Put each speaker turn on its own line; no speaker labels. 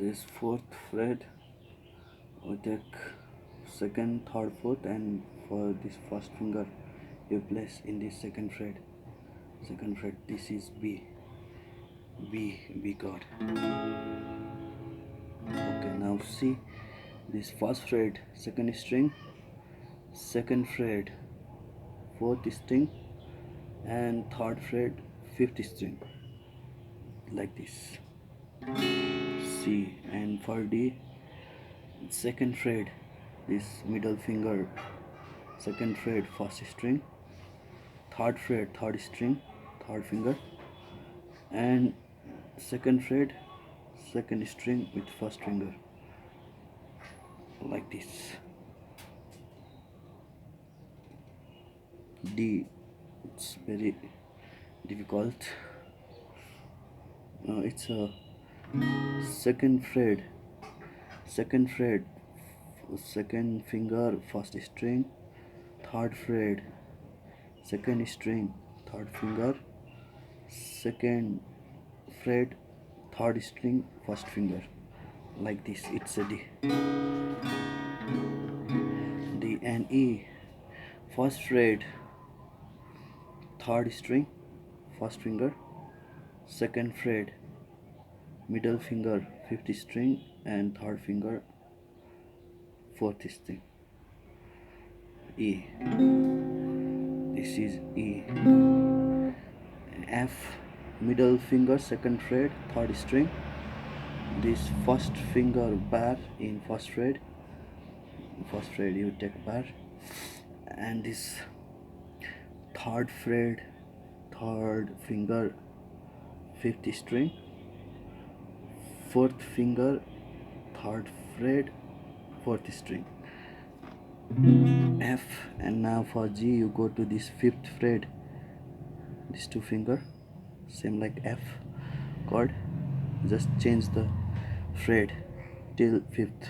this fourth fret we take second, third, fourth, and for this first finger you place in this second fret. This is B chord. Okay, now see this first fret second string, second fret fourth string, and third fret fifth string, like this. C. And for D, second fret this middle finger, second fret first string, third fret third string, third finger, and second fret second string with first finger, like this. D, it's very difficult. It's a second fret second finger first string, third fret second string third finger, second fret third string first finger, like this. It's a D. D and E, first fret third string first finger, second fret middle finger fifth string, and third finger fourth string, E. This is E. F, middle finger second fret third string, this first finger bar in first fret you take bar, and this third fret third finger fifth string, fourth finger third fret fourth string, F. And now for G, you go to this fifth fret, these two finger, same like F chord, just change the fret till fifth.